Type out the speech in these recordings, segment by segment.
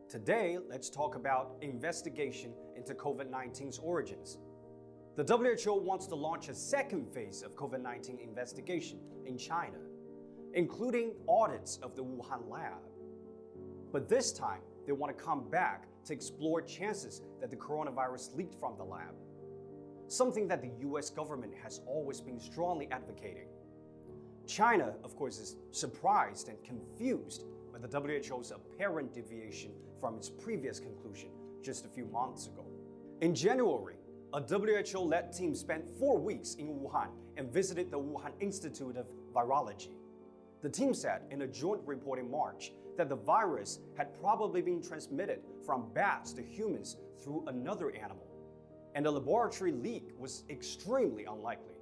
Today, let's talk about investigation into COVID-19's origins. The WHO wants to launch a second phase of COVID-19 investigation in China, including audits of the Wuhan lab. But this time, they want to come back to explore chances that the coronavirus leaked from the lab, something that the US government has always been strongly advocating. China, of course, is surprised and confused by the WHO's apparent deviation from its previous conclusion just a few months ago. In January, a WHO-led team spent 4 weeks in Wuhan and visited the Wuhan Institute of Virology. The team said in a joint report in March that the virus had probably been transmitted from bats to humans through another animal, and a laboratory leak was extremely unlikely.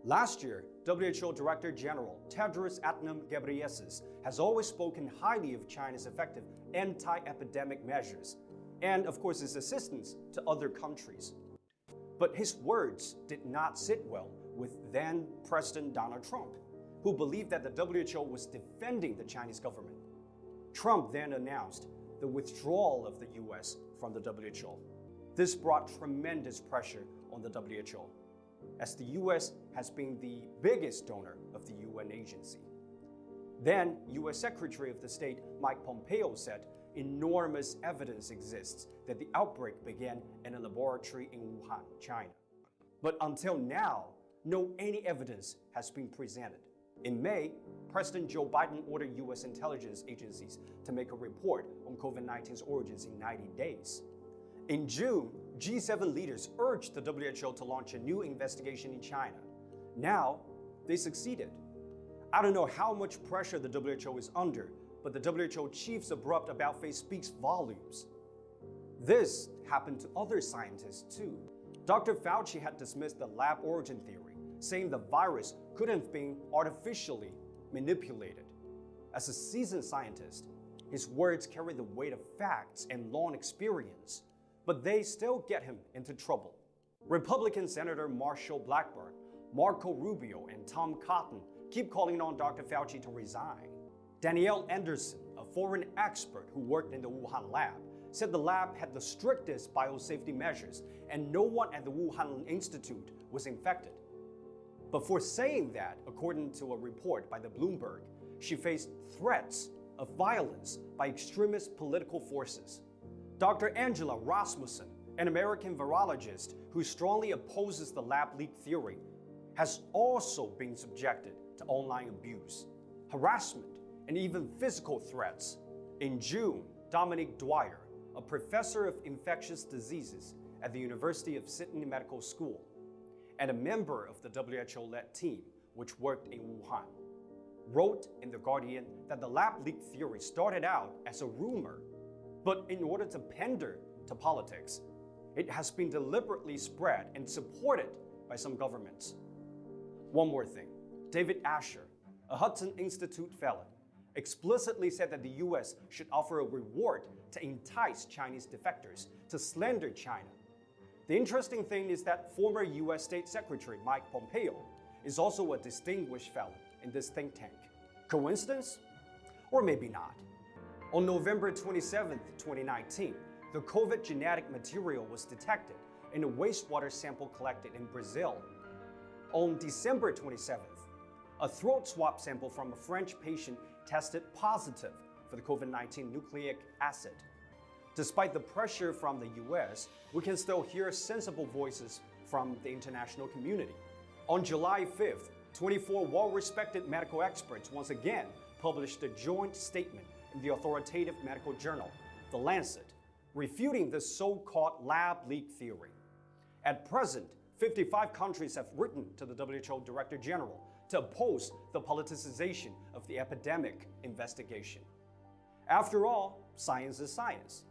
Last year, WHO Director General Tedros Adhanom Ghebreyesus has always spoken highly of China's effective anti-epidemic measures and, of course, its assistance to other countries. But his words did not sit well with then-President Donald Trump, who believed that the WHO was defending the Chinese government. Trump then announced the withdrawal of the US from the WHO. This brought tremendous pressure on the WHO, as the US has been the biggest donor of the UN agency. Then, US Secretary of State Mike Pompeo said enormous evidence exists that the outbreak began in a laboratory in Wuhan, China. But until now, no any evidence has been presented. In May, President Joe Biden ordered US intelligence agencies to make a report on COVID-19's origins in 90 days. In June, G7 leaders urged the WHO to launch a new investigation in China. Now, they succeeded. I don't know how much pressure the WHO is under, but the WHO chief's abrupt about-face speaks volumes. This happened to other scientists too. Dr. Fauci had dismissed the lab origin theory, saying the virus couldn't have been artificially manipulated. As a seasoned scientist, his words carry the weight of facts and long experience, but they still get him into trouble. Republican Senator Marshall Blackburn, Marco Rubio, and Tom Cotton keep calling on Dr. Fauci to resign. Danielle Anderson, a foreign expert who worked in the Wuhan lab, said the lab had the strictest biosafety measures and no one at the Wuhan Institute was infected. But for saying that, according to a report by the Bloomberg, she faced threats of violence by extremist political forces. Dr. Angela Rasmussen, an American virologist who strongly opposes the lab leak theory, has also been subjected to online abuse, harassment, and even physical threats. In June, Dominic Dwyer, a professor of infectious diseases at the University of Sydney Medical School and a member of the WHO-led team which worked in Wuhan, wrote in The Guardian that the lab leak theory started out as a rumor, but in order to pander to politics, it has been deliberately spread and supported by some governments. One more thing. David Asher, a Hudson Institute fellow, explicitly said that the US should offer a reward to entice Chinese defectors to slander China. The interesting thing is that former US State Secretary Mike Pompeo is also a distinguished fellow in this think tank. Coincidence? Or maybe not. On November 27, 2019, the COVID genetic material was detected in a wastewater sample collected in Brazil. On December 27th, a throat swab sample from a French patient tested positive for the COVID-19 nucleic acid. Despite the pressure from the US, we can still hear sensible voices from the international community. On July 5th, 24 well-respected medical experts once again published a joint statement in the authoritative medical journal, The Lancet, refuting the so-called lab leak theory. At present, 55 countries have written to the WHO Director General to oppose the politicization of the epidemic investigation. After all, science is science.